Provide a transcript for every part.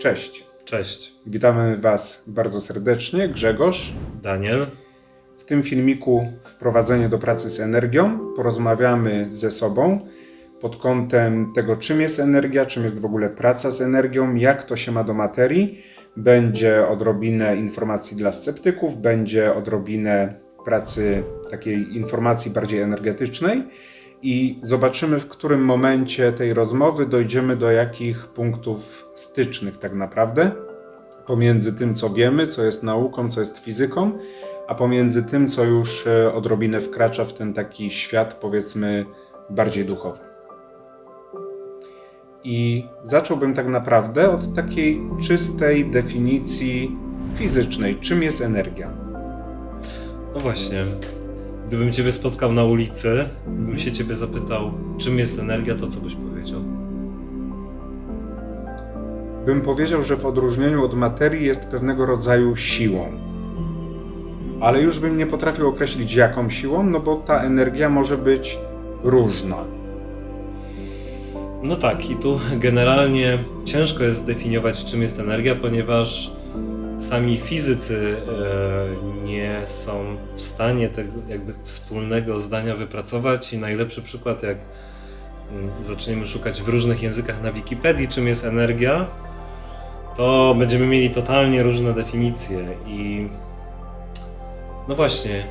Cześć. Cześć. Witamy Was bardzo serdecznie. Grzegorz. Daniel. W tym filmiku Wprowadzenie do pracy z energią porozmawiamy ze sobą pod kątem tego, czym jest energia, czym jest w ogóle praca z energią, jak to się ma do materii. Będzie odrobinę informacji dla sceptyków, będzie odrobinę pracy takiej informacji bardziej energetycznej i zobaczymy, w którym momencie tej rozmowy dojdziemy do jakich punktów stycznych tak naprawdę pomiędzy tym, co wiemy, co jest nauką, co jest fizyką, a pomiędzy tym, co już odrobinę wkracza w ten taki świat, powiedzmy, bardziej duchowy. I zacząłbym tak naprawdę od takiej czystej definicji fizycznej. Czym jest energia? No właśnie, gdybym Ciebie spotkał na ulicy, bym się Ciebie zapytał, czym jest energia, to co byś powiedział? Bym powiedział, że w odróżnieniu od materii jest pewnego rodzaju siłą. Ale już bym nie potrafił określić jaką siłą, no bo ta energia może być różna. No tak, i tu generalnie ciężko jest zdefiniować, czym jest energia, ponieważ sami fizycy nie są w stanie tego jakby wspólnego zdania wypracować i najlepszy przykład, jak zaczniemy szukać w różnych językach na Wikipedii, czym jest energia, to będziemy mieli totalnie różne definicje i no właśnie,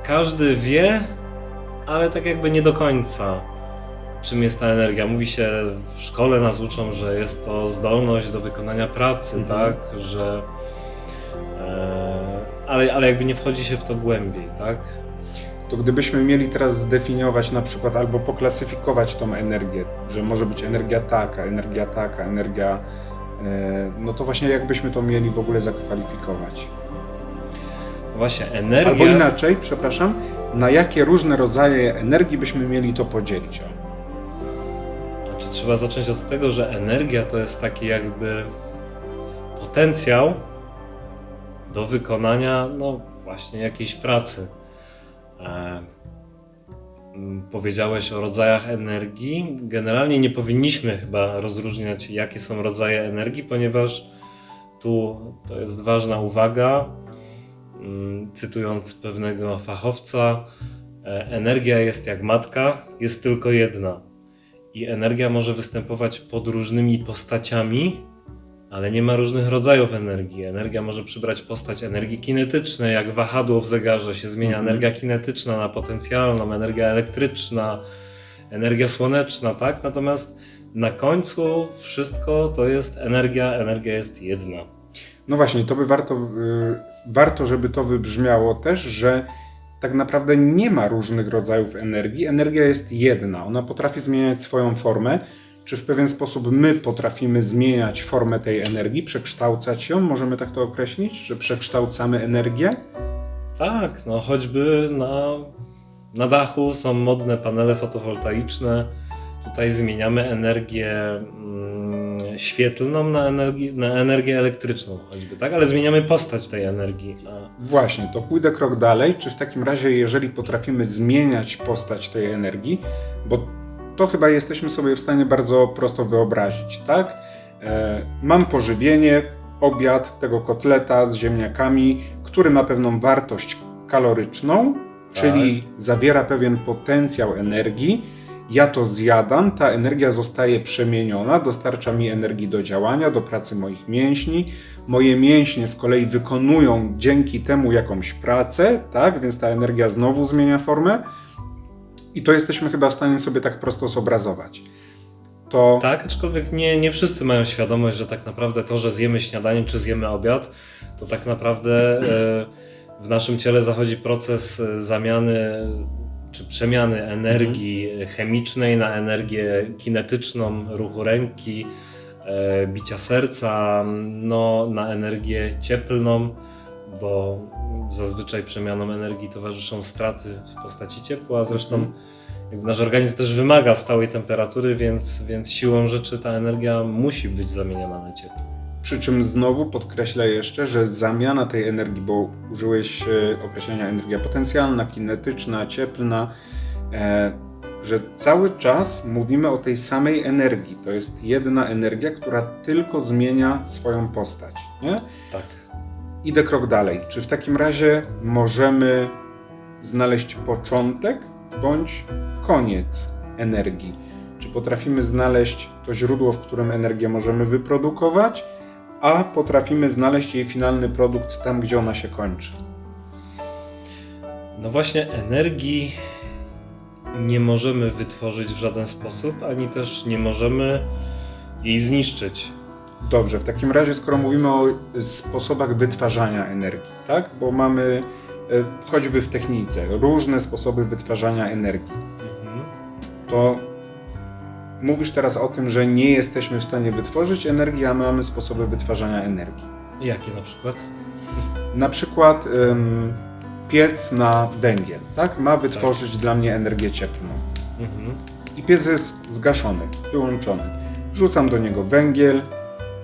każdy wie, ale tak jakby nie do końca, czym jest ta energia. Mówi się, w szkole nas uczą, że jest to zdolność do wykonania pracy, tak, że ale jakby nie wchodzi się w to głębiej, tak? To gdybyśmy mieli teraz zdefiniować na przykład albo poklasyfikować tą energię, że może być energia taka, energia, no to właśnie jakbyśmy to mieli w ogóle zakwalifikować? Właśnie, energia... Albo inaczej, przepraszam, na jakie różne rodzaje energii byśmy mieli to podzielić? Znaczy, trzeba zacząć od tego, że energia to jest taki jakby potencjał do wykonania, no właśnie, jakiejś pracy. Powiedziałeś o rodzajach energii. Generalnie nie powinniśmy chyba rozróżniać, jakie są rodzaje energii, ponieważ tu to jest ważna uwaga. Cytując pewnego fachowca, energia jest jak matka, jest tylko jedna. I energia może występować pod różnymi postaciami, ale nie ma różnych rodzajów energii. Energia może przybrać postać energii kinetycznej, jak wahadło w zegarze się zmienia energia kinetyczna na potencjalną, energia elektryczna, energia słoneczna, tak? Natomiast na końcu wszystko to jest energia jest jedna. No właśnie, to by warto, żeby to wybrzmiało też, że tak naprawdę nie ma różnych rodzajów energii. Energia jest jedna, ona potrafi zmieniać swoją formę. Czy w pewien sposób my potrafimy zmieniać formę tej energii, przekształcać ją? Możemy tak to określić, że przekształcamy energię? Tak, no choćby na dachu są modne panele fotowoltaiczne. Tutaj zmieniamy energię świetlną na energię elektryczną choćby, tak? Ale zmieniamy postać tej energii. Właśnie, to pójdę krok dalej. Czy w takim razie, jeżeli potrafimy zmieniać postać tej energii, bo to chyba jesteśmy sobie w stanie bardzo prosto wyobrazić, tak? Mam pożywienie, obiad tego kotleta z ziemniakami, który ma pewną wartość kaloryczną, czyli zawiera pewien potencjał energii. Ja to zjadam, ta energia zostaje przemieniona, dostarcza mi energii do działania, do pracy moich mięśni. Moje mięśnie z kolei wykonują dzięki temu jakąś pracę, tak? Więc ta energia znowu zmienia formę. I to jesteśmy chyba w stanie sobie tak prosto zobrazować. Tak, aczkolwiek nie wszyscy mają świadomość, że tak naprawdę to, że zjemy śniadanie czy zjemy obiad, to tak naprawdę w naszym ciele zachodzi proces zamiany czy przemiany energii chemicznej na energię kinetyczną, ruchu ręki, bicia serca, no, na energię cieplną, bo zazwyczaj przemianom energii towarzyszą straty w postaci ciepła, zresztą nasz organizm też wymaga stałej temperatury, więc siłą rzeczy ta energia musi być zamieniana na ciepło. Przy czym znowu podkreślę jeszcze, że zamiana tej energii, bo użyłeś określenia energia potencjalna, kinetyczna, cieplna, że cały czas mówimy o tej samej energii. To jest jedna energia, która tylko zmienia swoją postać, nie? Tak. Idę krok dalej. Czy w takim razie możemy znaleźć początek bądź koniec energii? Czy potrafimy znaleźć to źródło, w którym energię możemy wyprodukować, a potrafimy znaleźć jej finalny produkt tam, gdzie ona się kończy? No właśnie, energii nie możemy wytworzyć w żaden sposób, ani też nie możemy jej zniszczyć. Dobrze, w takim razie, skoro mówimy o sposobach wytwarzania energii, tak? Bo mamy choćby w technice różne sposoby wytwarzania energii, to mówisz teraz o tym, że nie jesteśmy w stanie wytworzyć energii, a mamy sposoby wytwarzania energii. Jakie na przykład? Na przykład piec na węgiel, tak? Ma wytworzyć dla mnie energię cieplną. I piec jest zgaszony, wyłączony. Wrzucam do niego węgiel,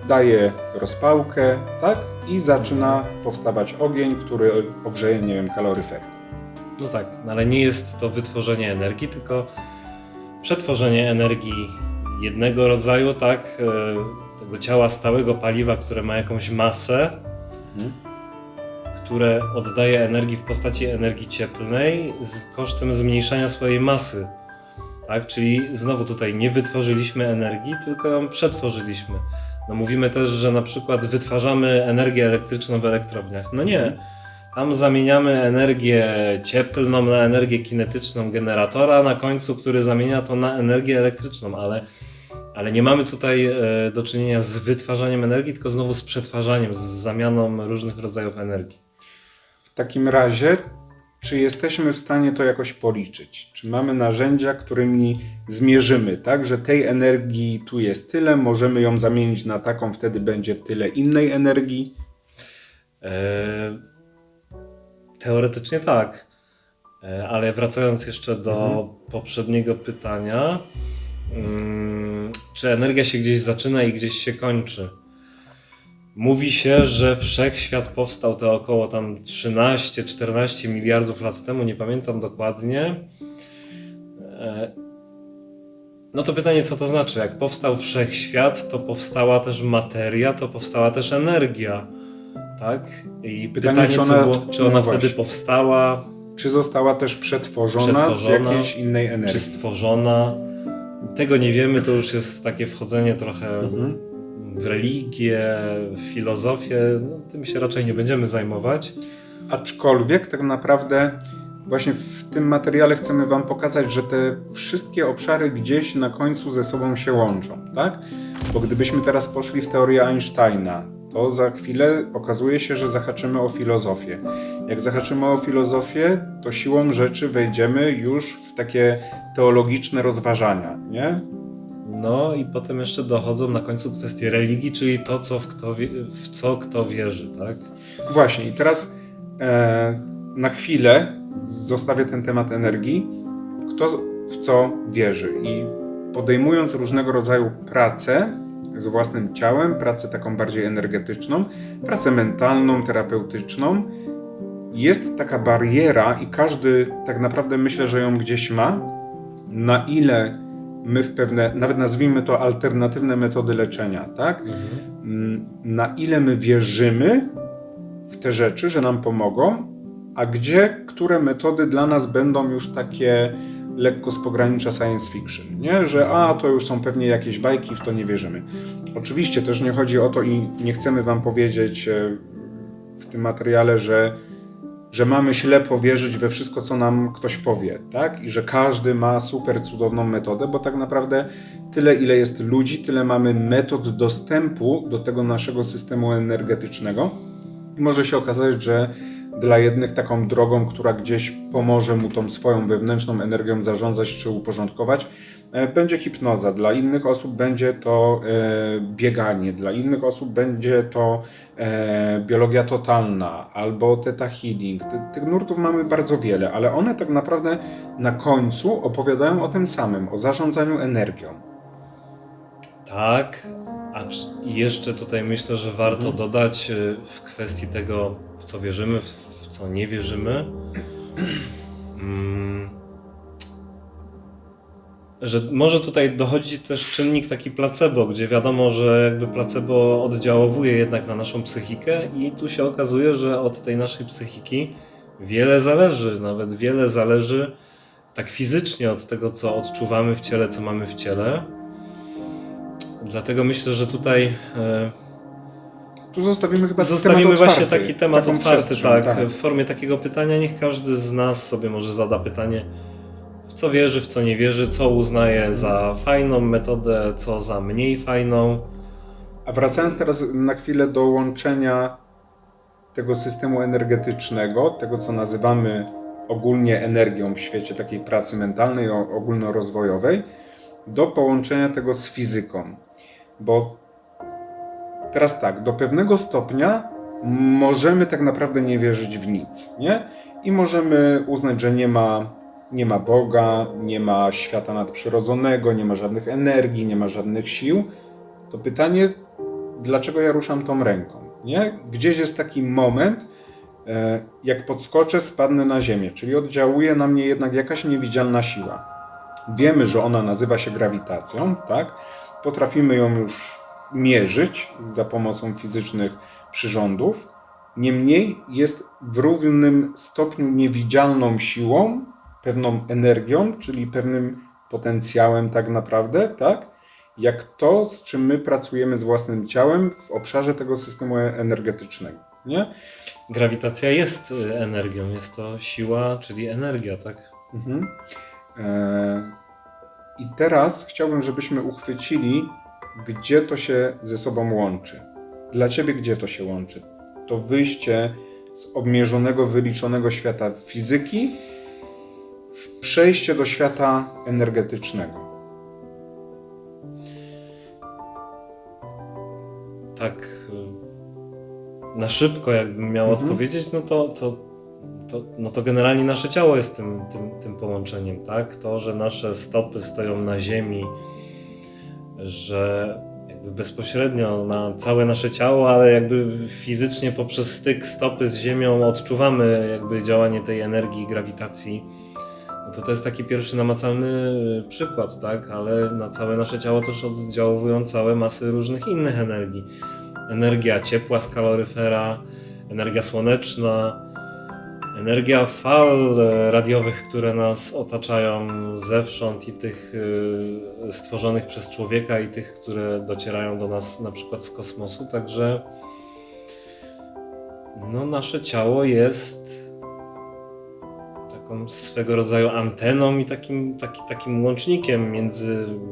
daję rozpałkę, tak? I zaczyna powstawać ogień, który ogrzeje, nie wiem, kaloryfery. No tak, ale nie jest to wytworzenie energii, tylko przetworzenie energii jednego rodzaju, tak? Tego ciała stałego paliwa, które ma jakąś masę, które oddaje energii w postaci energii cieplnej z kosztem zmniejszania swojej masy. Tak? Czyli znowu tutaj nie wytworzyliśmy energii, tylko ją przetworzyliśmy. No mówimy też, że na przykład wytwarzamy energię elektryczną w elektrowniach. No nie. Tam zamieniamy energię cieplną na energię kinetyczną generatora na końcu, który zamienia to na energię elektryczną, ale nie mamy tutaj do czynienia z wytwarzaniem energii, tylko znowu z przetwarzaniem, z zamianą różnych rodzajów energii. W takim razie, czy jesteśmy w stanie to jakoś policzyć? Czy mamy narzędzia, którymi zmierzymy, tak, że tej energii tu jest tyle, możemy ją zamienić na taką, wtedy będzie tyle innej energii? Teoretycznie tak, ale wracając jeszcze do poprzedniego pytania, czy energia się gdzieś zaczyna i gdzieś się kończy? Mówi się, że wszechświat powstał to około tam 13-14 miliardów lat temu, nie pamiętam dokładnie. No to pytanie, co to znaczy? Jak powstał wszechświat, to powstała też materia, to powstała też energia. Tak? I pytanie czy ona wtedy powstała? Czy została też przetworzona z jakiejś innej energii? Czy stworzona? Tego nie wiemy, to już jest takie wchodzenie trochę w religię, w filozofię. No, tym się raczej nie będziemy zajmować. Aczkolwiek tak naprawdę właśnie w tym materiale chcemy Wam pokazać, że te wszystkie obszary gdzieś na końcu ze sobą się łączą, tak? Bo gdybyśmy teraz poszli w teorię Einsteina, to za chwilę okazuje się, że zahaczymy o filozofię. Jak zahaczymy o filozofię, to siłą rzeczy wejdziemy już w takie teologiczne rozważania, nie? No i potem jeszcze dochodzą na końcu kwestie religii, czyli to, w co kto wierzy, tak? Właśnie i teraz na chwilę zostawię ten temat energii. Kto w co wierzy i podejmując różnego rodzaju pracę z własnym ciałem, pracę taką bardziej energetyczną, pracę mentalną, terapeutyczną, jest taka bariera i każdy tak naprawdę myślę, że ją gdzieś ma, na ile my w pewne, nawet nazwijmy to alternatywne metody leczenia, tak? Na ile my wierzymy w te rzeczy, że nam pomogą, a które metody dla nas będą już takie lekko z pogranicza science fiction, nie? Że to już są pewnie jakieś bajki, w to nie wierzymy. Oczywiście też nie chodzi o to i nie chcemy Wam powiedzieć w tym materiale, że mamy ślepo wierzyć we wszystko, co nam ktoś powie, tak? I że każdy ma super cudowną metodę, bo tak naprawdę tyle, ile jest ludzi, tyle mamy metod dostępu do tego naszego systemu energetycznego. I może się okazać, że dla jednych taką drogą, która gdzieś pomoże mu tą swoją wewnętrzną energią zarządzać czy uporządkować, będzie hipnoza. Dla innych osób będzie to bieganie, dla innych osób będzie to biologia totalna albo theta healing. Tych nurtów mamy bardzo wiele, ale one tak naprawdę na końcu opowiadają o tym samym, o zarządzaniu energią. Tak, a jeszcze tutaj myślę, że warto dodać w kwestii tego, w co wierzymy, w co nie wierzymy. że może tutaj dochodzi też czynnik taki placebo, gdzie wiadomo, że jakby placebo oddziałowuje jednak na naszą psychikę i tu się okazuje, że od tej naszej psychiki wiele zależy, nawet wiele zależy tak fizycznie od tego, co odczuwamy w ciele, co mamy w ciele. Dlatego myślę, że tutaj Tu zostawimy chyba zostawimy temat właśnie otwarty, taki temat taką otwarty, przestrzeń, tak, w formie takiego pytania. Niech każdy z nas sobie może zada pytanie, w co wierzy, w co nie wierzy, co uznaje za fajną metodę, co za mniej fajną. A wracając teraz na chwilę do łączenia tego systemu energetycznego, tego co nazywamy ogólnie energią w świecie takiej pracy mentalnej, ogólnorozwojowej, do połączenia tego z fizyką. Bo teraz tak, do pewnego stopnia możemy tak naprawdę nie wierzyć w nic, nie? I możemy uznać, że nie ma Boga, nie ma świata nadprzyrodzonego, nie ma żadnych energii, nie ma żadnych sił. To pytanie, dlaczego ja ruszam tą ręką, nie? Gdzieś jest taki moment, jak podskoczę, spadnę na ziemię, czyli oddziałuje na mnie jednak jakaś niewidzialna siła. Wiemy, że ona nazywa się grawitacją, tak? Potrafimy ją już mierzyć za pomocą fizycznych przyrządów. Niemniej jest w równym stopniu niewidzialną siłą, pewną energią, czyli pewnym potencjałem tak naprawdę, tak? Jak to, z czym my pracujemy z własnym ciałem w obszarze tego systemu energetycznego, nie? Grawitacja jest energią, jest to siła, czyli energia, tak? Mhm. I teraz chciałbym, żebyśmy uchwycili, gdzie to się ze sobą łączy. Dla Ciebie gdzie to się łączy? To wyjście z obmierzonego, wyliczonego świata fizyki w przejście do świata energetycznego. Tak na szybko jakbym miał odpowiedzieć, no to generalnie nasze ciało jest tym połączeniem, tak? To, że nasze stopy stoją na ziemi, że jakby bezpośrednio na całe nasze ciało, ale jakby fizycznie poprzez styk stopy z ziemią odczuwamy jakby działanie tej energii, grawitacji. No to jest taki pierwszy namacalny przykład, tak? Ale na całe nasze ciało też oddziałują całe masy różnych innych energii. Energia ciepła z kaloryfera, energia słoneczna, energia fal radiowych, które nas otaczają zewsząd i tych stworzonych przez człowieka i tych, które docierają do nas na przykład z kosmosu. Także no, nasze ciało jest taką swego rodzaju anteną i takim łącznikiem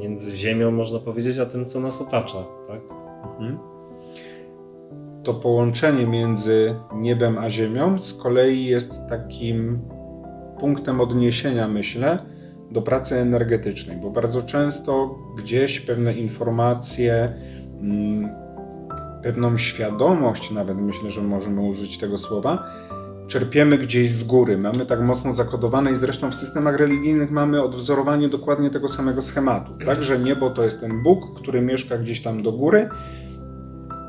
między Ziemią, można powiedzieć, a tym, co nas otacza. Tak? Mhm. To połączenie między niebem a ziemią z kolei jest takim punktem odniesienia, myślę, do pracy energetycznej, bo bardzo często gdzieś pewne informacje, pewną świadomość, nawet myślę, że możemy użyć tego słowa, czerpiemy gdzieś z góry. Mamy tak mocno zakodowane i zresztą w systemach religijnych mamy odwzorowanie dokładnie tego samego schematu. Także niebo to jest ten Bóg, który mieszka gdzieś tam do góry,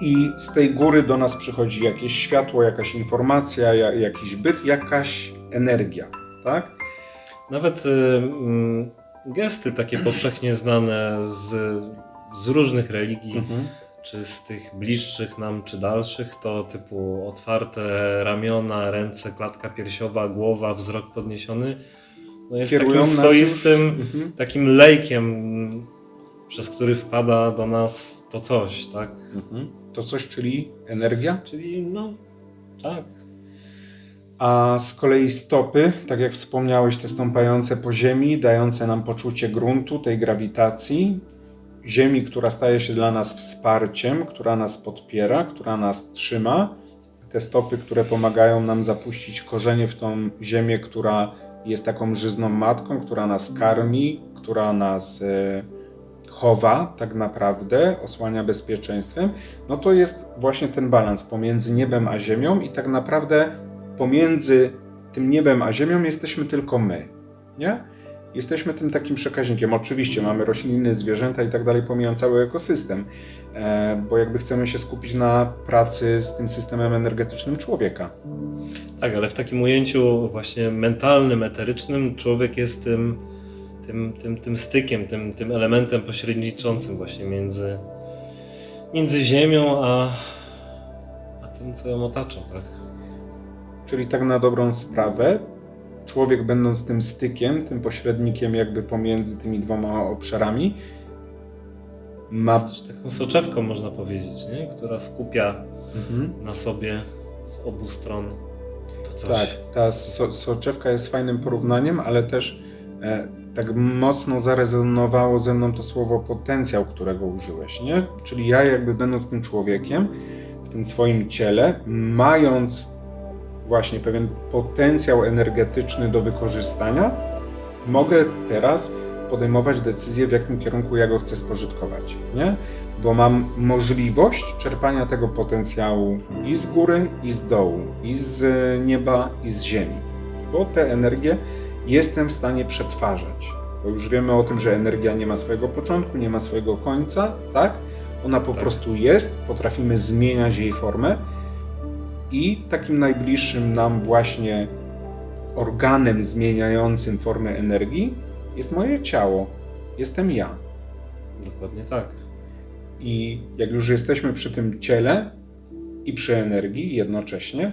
i z tej góry do nas przychodzi jakieś światło, jakaś informacja, jakiś byt, jakaś energia, tak? Nawet gesty takie powszechnie znane z różnych religii, czy z tych bliższych nam, czy dalszych, to typu otwarte ramiona, ręce, klatka piersiowa, głowa, wzrok podniesiony, no jest Kierują takim nas swoistym takim lejkiem, przez który wpada do nas to coś, tak? To coś, czyli energia? Czyli no, tak. A z kolei stopy, tak jak wspomniałeś, te stąpające po ziemi, dające nam poczucie gruntu, tej grawitacji, ziemi, która staje się dla nas wsparciem, która nas podpiera, która nas trzyma. Te stopy, które pomagają nam zapuścić korzenie w tą ziemię, która jest taką żyzną matką, która nas karmi, która nas chowa tak naprawdę, osłania bezpieczeństwem, no to jest właśnie ten balans pomiędzy niebem a ziemią i tak naprawdę pomiędzy tym niebem a ziemią jesteśmy tylko my, nie? Jesteśmy tym takim przekaźnikiem. Oczywiście mamy rośliny, zwierzęta i tak dalej, pomijając cały ekosystem, bo jakby chcemy się skupić na pracy z tym systemem energetycznym człowieka. Tak, ale w takim ujęciu właśnie mentalnym, eterycznym człowiek jest tym tym stykiem, tym elementem pośredniczącym właśnie między Ziemią a tym, co ją otacza, tak? Czyli tak na dobrą sprawę, człowiek będąc tym stykiem, tym pośrednikiem jakby pomiędzy tymi dwoma obszarami, ma... Też taką soczewką można powiedzieć, nie? Która skupia na sobie z obu stron to coś. Tak, ta soczewka jest fajnym porównaniem, ale też tak mocno zarezonowało ze mną to słowo potencjał, którego użyłeś, nie? Czyli ja jakby będąc tym człowiekiem w tym swoim ciele, mając właśnie pewien potencjał energetyczny do wykorzystania, mogę teraz podejmować decyzję, w jakim kierunku ja go chcę spożytkować, nie? Bo mam możliwość czerpania tego potencjału i z góry, i z dołu, i z nieba, i z ziemi. Bo tę energię jestem w stanie przetwarzać. Bo już wiemy o tym, że energia nie ma swojego początku, nie ma swojego końca, tak? Ona po prostu jest, potrafimy zmieniać jej formę i takim najbliższym nam właśnie organem zmieniającym formę energii jest moje ciało, jestem ja. Dokładnie tak. I jak już jesteśmy przy tym ciele i przy energii jednocześnie,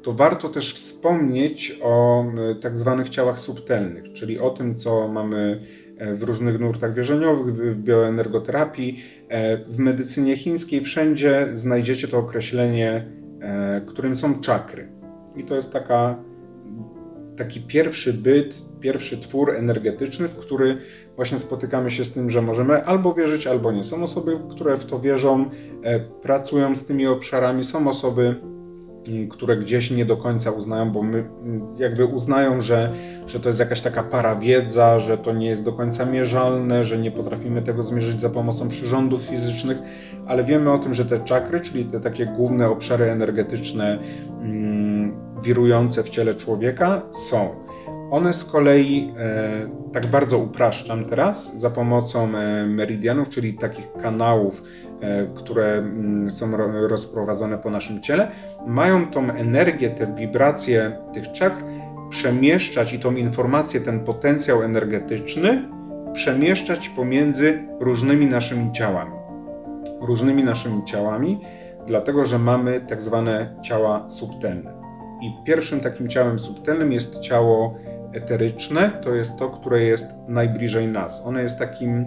to warto też wspomnieć o tak zwanych ciałach subtelnych, czyli o tym, co mamy w różnych nurtach wierzeniowych, w bioenergoterapii, w medycynie chińskiej, wszędzie znajdziecie to określenie, którym są czakry. I to jest taki pierwszy byt, pierwszy twór energetyczny, w który właśnie spotykamy się z tym, że możemy albo wierzyć, albo nie. Są osoby, które w to wierzą, pracują z tymi obszarami, są osoby, które gdzieś nie do końca uznają, bo jakby uznają, że to jest jakaś taka parawiedza, że to nie jest do końca mierzalne, że nie potrafimy tego zmierzyć za pomocą przyrządów fizycznych, ale wiemy o tym, że te czakry, czyli te takie główne obszary energetyczne wirujące w ciele człowieka są. One z kolei, tak bardzo upraszczam teraz, za pomocą meridianów, czyli takich kanałów, które są rozprowadzone po naszym ciele, mają tą energię, te wibracje tych czakr przemieszczać i tą informację, ten potencjał energetyczny przemieszczać pomiędzy różnymi naszymi ciałami. Różnymi naszymi ciałami, dlatego że mamy tak zwane ciała subtelne. I pierwszym takim ciałem subtelnym jest ciało eteryczne, to jest to, które jest najbliżej nas. Ono jest takim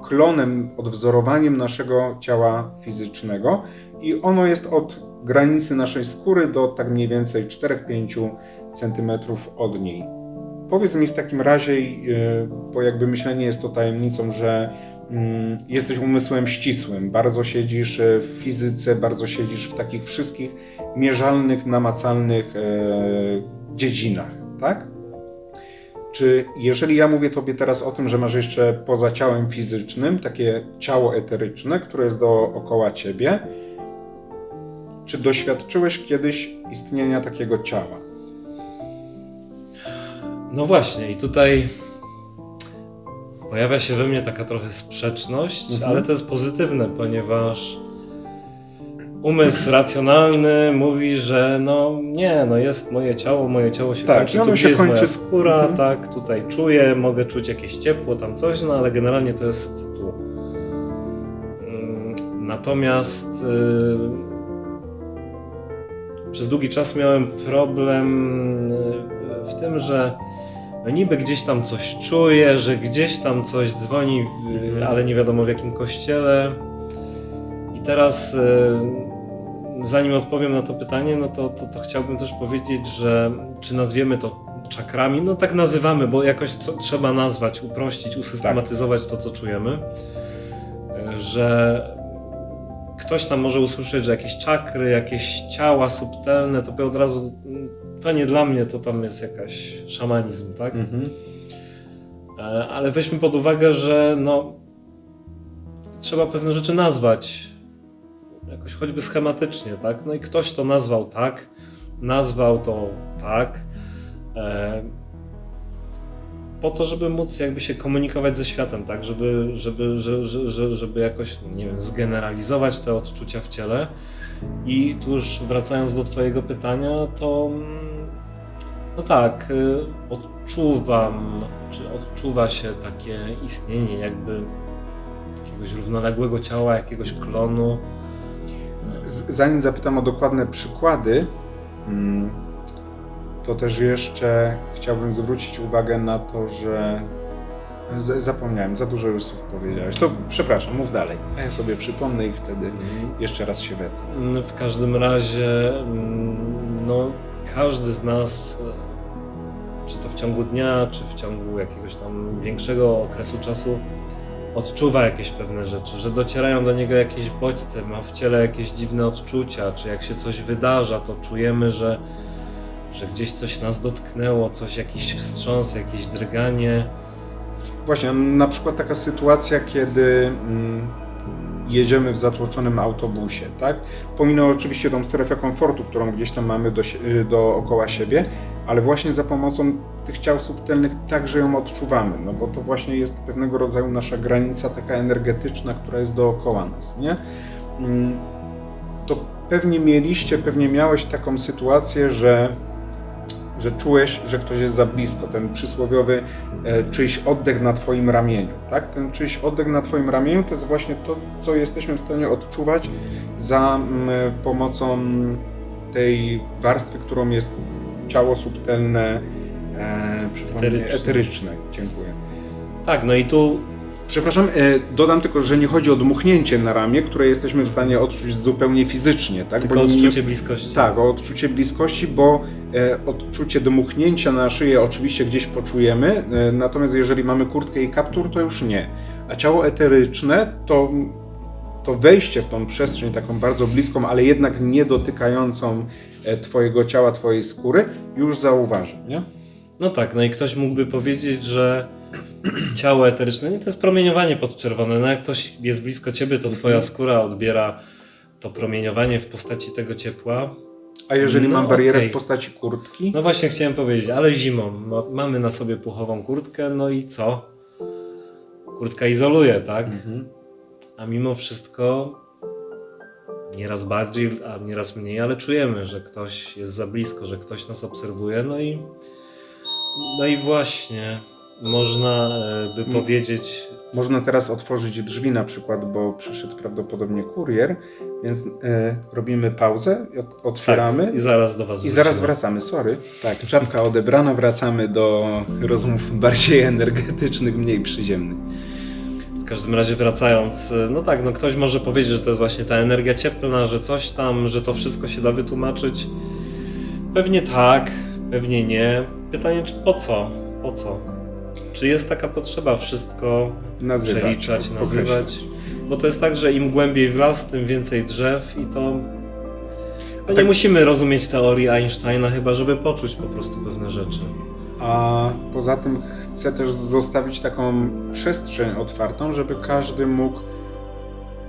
klonem, odwzorowaniem naszego ciała fizycznego i ono jest od granicy naszej skóry do tak mniej więcej 4-5 cm od niej. Powiedz mi w takim razie, bo jakby myślenie jest to tajemnicą, że jesteś umysłem ścisłym, bardzo siedzisz w fizyce, bardzo siedzisz w takich wszystkich mierzalnych, namacalnych dziedzinach, tak? Czy jeżeli ja mówię Tobie teraz o tym, że masz jeszcze poza ciałem fizycznym takie ciało eteryczne, które jest dookoła Ciebie, czy doświadczyłeś kiedyś istnienia takiego ciała? No właśnie i tutaj pojawia się we mnie taka trochę sprzeczność, ale to jest pozytywne, ponieważ umysł racjonalny mówi, że jest moje ciało się kończy, tu gdzie jest moja skóra, tak, tutaj czuję, mogę czuć jakieś ciepło, tam coś, ale generalnie to jest tu. Natomiast przez długi czas miałem problem w tym, że niby gdzieś tam coś czuję, że gdzieś tam coś dzwoni, ale nie wiadomo w jakim kościele. I teraz, zanim odpowiem na to pytanie, to chciałbym też powiedzieć, że czy nazwiemy to czakrami? No tak nazywamy, bo jakoś trzeba nazwać, uprościć, usystematyzować to, co czujemy. Że ktoś tam może usłyszeć, że jakieś czakry, jakieś ciała subtelne, to od razu to nie dla mnie, to tam jest jakaś szamanizm, tak? Ale weźmy pod uwagę, że trzeba pewne rzeczy nazwać jakoś choćby schematycznie, tak? No i ktoś to nazwał tak, nazwał to tak, po to, żeby móc jakby się komunikować ze światem, tak? Żeby jakoś, nie wiem, zgeneralizować te odczucia w ciele. I tu już wracając do Twojego pytania, to No tak, odczuwam, czy odczuwa się takie istnienie jakby jakiegoś równoległego ciała, jakiegoś klonu. Zanim zapytam o dokładne przykłady, to też jeszcze chciałbym zwrócić uwagę na to, że zapomniałem, za dużo już słów powiedziałeś. To przepraszam, mów dalej. A ja sobie przypomnę i wtedy jeszcze raz się wetnę. W każdym razie, no, każdy z nas, czy to w ciągu dnia, czy w ciągu jakiegoś tam większego okresu czasu, odczuwa jakieś pewne rzeczy, że docierają do niego jakieś bodźce, ma w ciele jakieś dziwne odczucia, czy jak się coś wydarza, to czujemy, że gdzieś coś nas dotknęło, coś, jakiś wstrząs, jakieś drganie. Właśnie, na przykład taka sytuacja, kiedy jedziemy w zatłoczonym autobusie, tak? Pominę oczywiście tą strefę komfortu, którą gdzieś tam mamy dookoła siebie, ale właśnie za pomocą tych ciał subtelnych także ją odczuwamy, no bo to właśnie jest pewnego rodzaju nasza granica taka energetyczna, która jest dookoła nas, nie? To pewnie miałeś taką sytuację, że czułeś, że ktoś jest za blisko, ten przysłowiowy czyjś oddech na twoim ramieniu, tak? Ten czyjś oddech na twoim ramieniu to jest właśnie to, co jesteśmy w stanie odczuwać za pomocą tej warstwy, którą jest ciało subtelne, eteryczne. Dziękuję. Tak, no i tu... Przepraszam, dodam tylko, że nie chodzi o dmuchnięcie na ramię, które jesteśmy w stanie odczuć zupełnie fizycznie. Tak? Tylko odczucie bliskości. Tak, o odczucie bliskości, bo odczucie dmuchnięcia na szyję oczywiście gdzieś poczujemy, natomiast jeżeli mamy kurtkę i kaptur, to już nie. A ciało eteryczne to wejście w tą przestrzeń taką bardzo bliską, ale jednak nie dotykającą twojego ciała, twojej skóry, już zauważy, nie? No tak, no i ktoś mógłby powiedzieć, że ciało eteryczne, nie, to jest promieniowanie podczerwone. No jak ktoś jest blisko ciebie, to twoja skóra odbiera to promieniowanie w postaci tego ciepła. A jeżeli mam barierę w postaci kurtki? No właśnie chciałem powiedzieć, ale zimą. Mamy na sobie puchową kurtkę, no i co? Kurtka izoluje, tak? A mimo wszystko nieraz bardziej, a nieraz mniej, ale czujemy, że ktoś jest za blisko, że ktoś nas obserwuje, no i właśnie można by powiedzieć... Można teraz otworzyć drzwi na przykład, bo przyszedł prawdopodobnie kurier, więc robimy pauzę, otwieramy. Tak, i zaraz do was wrócimy. I zaraz wracamy, sorry. Tak, czapka odebrana, wracamy do rozmów bardziej energetycznych, mniej przyziemnych. W każdym razie wracając, no tak, no ktoś może powiedzieć, że to jest właśnie ta energia cieplna, że coś tam, że to wszystko się da wytłumaczyć. Pewnie tak, pewnie nie. Pytanie, czy po co? Po co? Czy jest taka potrzeba wszystko przeliczać, nazywać? Bo to jest tak, że im głębiej w las, tym więcej drzew i to... No nie musimy rozumieć teorii Einsteina chyba, żeby poczuć po prostu pewne rzeczy. A poza tym chcę też zostawić taką przestrzeń otwartą, żeby każdy mógł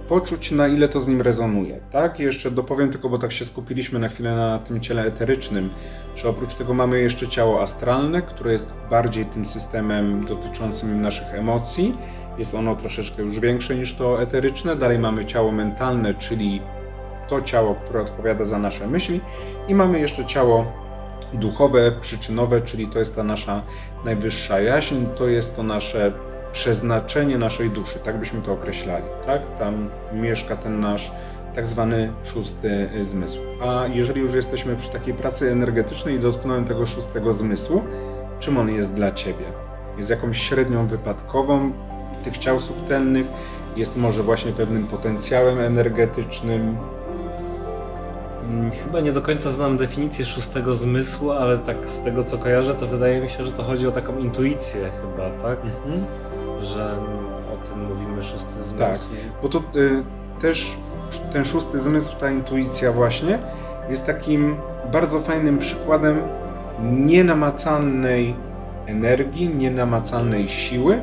poczuć, na ile to z nim rezonuje, tak? I jeszcze dopowiem tylko, bo tak się skupiliśmy na chwilę na tym ciele eterycznym, że oprócz tego mamy jeszcze ciało astralne, które jest bardziej tym systemem dotyczącym naszych emocji. Jest ono troszeczkę już większe niż to eteryczne. Dalej mamy ciało mentalne, czyli to ciało, które odpowiada za nasze myśli. I mamy jeszcze ciało duchowe, przyczynowe, czyli to jest ta nasza najwyższa jaźń, to jest to nasze przeznaczenie naszej duszy, tak byśmy to określali, tak? Tam mieszka ten nasz tak zwany szósty zmysł. A jeżeli już jesteśmy przy takiej pracy energetycznej i dotknąłem tego szóstego zmysłu, czym on jest dla Ciebie? Jest jakąś średnią wypadkową tych ciał subtelnych, jest może właśnie pewnym potencjałem energetycznym. Chyba nie do końca znam definicję szóstego zmysłu, ale tak z tego co kojarzę, to wydaje mi się, że to chodzi o taką intuicję chyba, tak? Że o tym mówimy, szósty zmysł. Tak, bo to też ten szósty zmysł, ta intuicja właśnie jest takim bardzo fajnym przykładem nienamacalnej energii, nienamacalnej siły,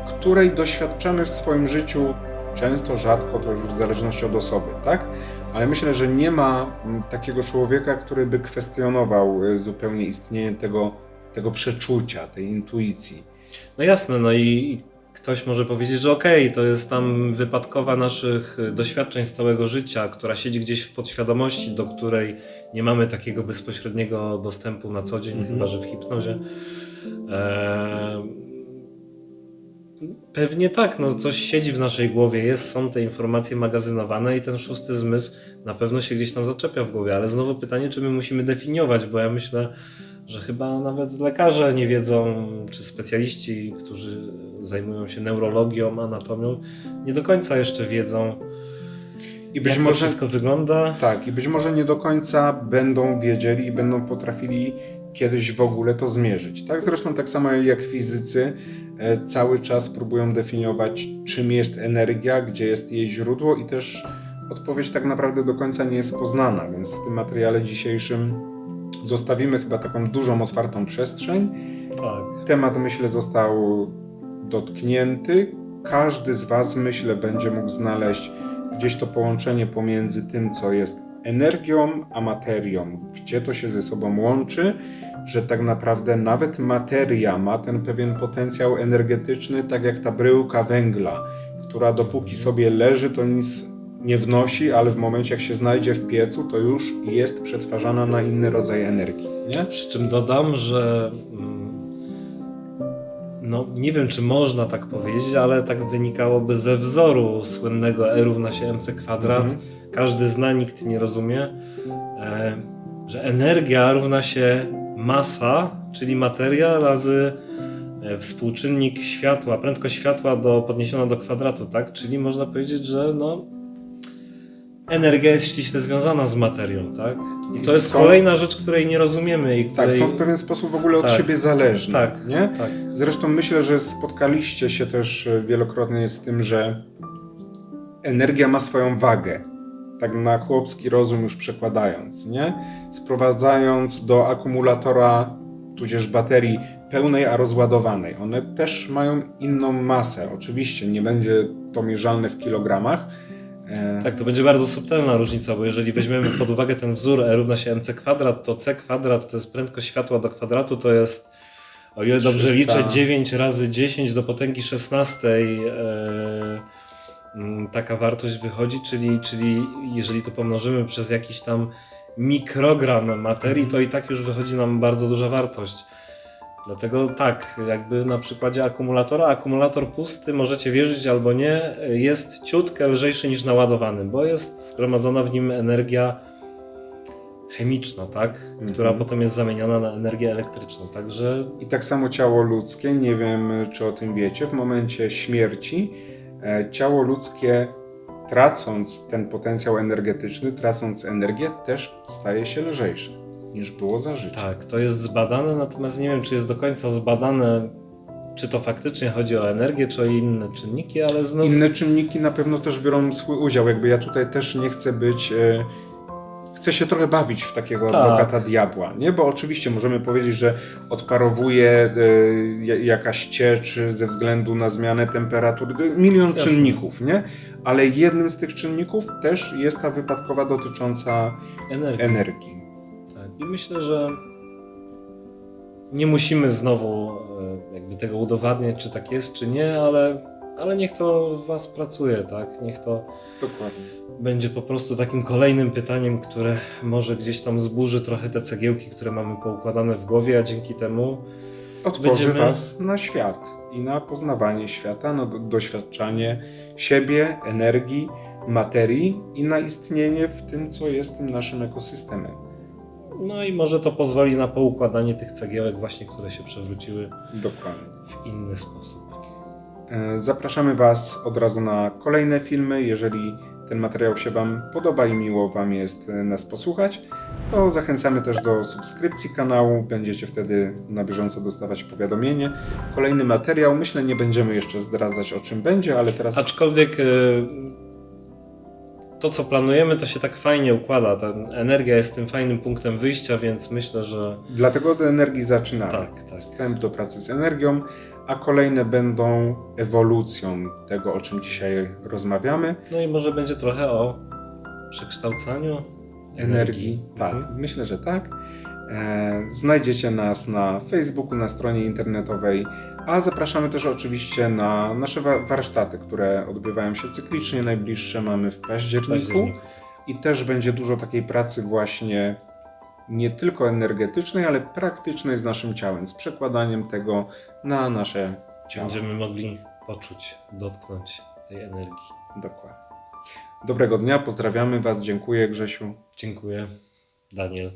której doświadczamy w swoim życiu często, rzadko, to już w zależności od osoby, tak? Ale myślę, że nie ma takiego człowieka, który by kwestionował zupełnie istnienie tego przeczucia, tej intuicji. No jasne, no i ktoś może powiedzieć, że okej, to jest tam wypadkowa naszych doświadczeń z całego życia, która siedzi gdzieś w podświadomości, do której nie mamy takiego bezpośredniego dostępu na co dzień, chyba że w hipnozie. Pewnie tak, no coś siedzi w naszej głowie, są te informacje magazynowane i ten szósty zmysł na pewno się gdzieś tam zaczepia w głowie, ale znowu pytanie, czy my musimy definiować, bo ja myślę, że chyba nawet lekarze nie wiedzą, czy specjaliści, którzy zajmują się neurologią, anatomią, nie do końca jeszcze wiedzą, I być jak może, to wszystko wygląda. Tak, i być może nie do końca będą wiedzieli i będą potrafili kiedyś w ogóle to zmierzyć. Tak? Zresztą tak samo jak fizycy cały czas próbują definiować, czym jest energia, gdzie jest jej źródło i też odpowiedź tak naprawdę do końca nie jest poznana, więc w tym materiale dzisiejszym zostawimy chyba taką dużą, otwartą przestrzeń. Tak. Temat, myślę, został dotknięty. Każdy z Was, myślę, będzie mógł znaleźć gdzieś to połączenie pomiędzy tym, co jest energią, a materią. Gdzie to się ze sobą łączy, że tak naprawdę nawet materia ma ten pewien potencjał energetyczny, tak jak ta bryłka węgla, która dopóki sobie leży, to nic nie wnosi, ale w momencie, jak się znajdzie w piecu, to już jest przetwarzana na inny rodzaj energii. Nie? Przy czym dodam, że no nie wiem, czy można tak powiedzieć, ale tak wynikałoby ze wzoru słynnego E równa się mc kwadrat. Każdy zna, nikt nie rozumie, że energia równa się masa, czyli materia razy współczynnik światła, prędkość światła podniesiona do kwadratu, tak? Czyli można powiedzieć, że energia jest ściśle związana z materią, tak? I to jest kolejna rzecz, której nie rozumiemy. I której... Tak, są w pewien sposób w ogóle od siebie zależne. Tak, nie? Tak. Zresztą myślę, że spotkaliście się też wielokrotnie z tym, że energia ma swoją wagę. Tak na chłopski rozum już przekładając, nie? Sprowadzając do akumulatora, tudzież baterii pełnej, a rozładowanej. One też mają inną masę. Oczywiście nie będzie to mierzalne w kilogramach. Tak, to będzie bardzo subtelna różnica, bo jeżeli weźmiemy pod uwagę ten wzór E równa się mc kwadrat, to c kwadrat to jest prędkość światła do kwadratu, to jest, o ile dobrze 300... liczę, 9 razy 10 do potęgi 16 taka wartość wychodzi, czyli jeżeli to pomnożymy przez jakiś tam mikrogram materii, to i tak już wychodzi nam bardzo duża wartość. Dlatego tak, jakby na przykładzie akumulatora, akumulator pusty, możecie wierzyć albo nie, jest ciutkę lżejszy niż naładowany, bo jest zgromadzona w nim energia chemiczna, tak? Która potem jest zamieniona na energię elektryczną, także... I tak samo ciało ludzkie, nie wiem czy o tym wiecie, w momencie śmierci ciało ludzkie, tracąc ten potencjał energetyczny, tracąc energię, też staje się lżejsze niż było za życia. Tak, to jest zbadane, natomiast nie wiem, czy jest do końca zbadane, czy to faktycznie chodzi o energię, czy o inne czynniki, ale znów... Inne czynniki na pewno też biorą swój udział. Jakby ja tutaj też nie chcę być... Chcę się trochę bawić w takiego adwokata diabła, nie? Bo oczywiście możemy powiedzieć, że odparowuje jakaś ciecz ze względu na zmianę temperatury, milion czynników, nie? Ale jednym z tych czynników też jest ta wypadkowa dotycząca energii. Tak. I myślę, że nie musimy znowu jakby tego udowadniać, czy tak jest, czy nie, ale niech to w Was pracuje, tak? Niech to Dokładnie. będzie po prostu takim kolejnym pytaniem, które może gdzieś tam zburzy trochę te cegiełki, które mamy poukładane w głowie, a dzięki temu otworzy Was na świat i na poznawanie świata, na doświadczanie siebie, energii, materii i na istnienie w tym, co jest tym naszym ekosystemem. No i może to pozwoli na poukładanie tych cegiełek właśnie, które się przewróciły Dokładnie. w inny sposób. Zapraszamy Was od razu na kolejne filmy. Jeżeli ten materiał się Wam podoba i miło Wam jest nas posłuchać, to zachęcamy też do subskrypcji kanału. Będziecie wtedy na bieżąco dostawać powiadomienie. Kolejny materiał, myślę, nie będziemy jeszcze zdradzać, o czym będzie, ale teraz... Aczkolwiek to, co planujemy, to się tak fajnie układa. Ta energia jest tym fajnym punktem wyjścia, więc myślę, że... Dlatego od energii zaczynamy. Tak. Wstęp do pracy z energią, a kolejne będą ewolucją tego, o czym dzisiaj rozmawiamy. No i może będzie trochę o przekształcaniu energii. Tak, myślę, że tak. Znajdziecie nas na Facebooku, na stronie internetowej, A zapraszamy też oczywiście na nasze warsztaty, które odbywają się cyklicznie. Najbliższe mamy w październiku. I też będzie dużo takiej pracy właśnie nie tylko energetycznej, ale praktycznej z naszym ciałem, z przekładaniem tego na nasze ciało. Będziemy mogli poczuć, dotknąć tej energii. Dokładnie. Dobrego dnia, pozdrawiamy Was, dziękuję Grzesiu. Dziękuję, Daniel.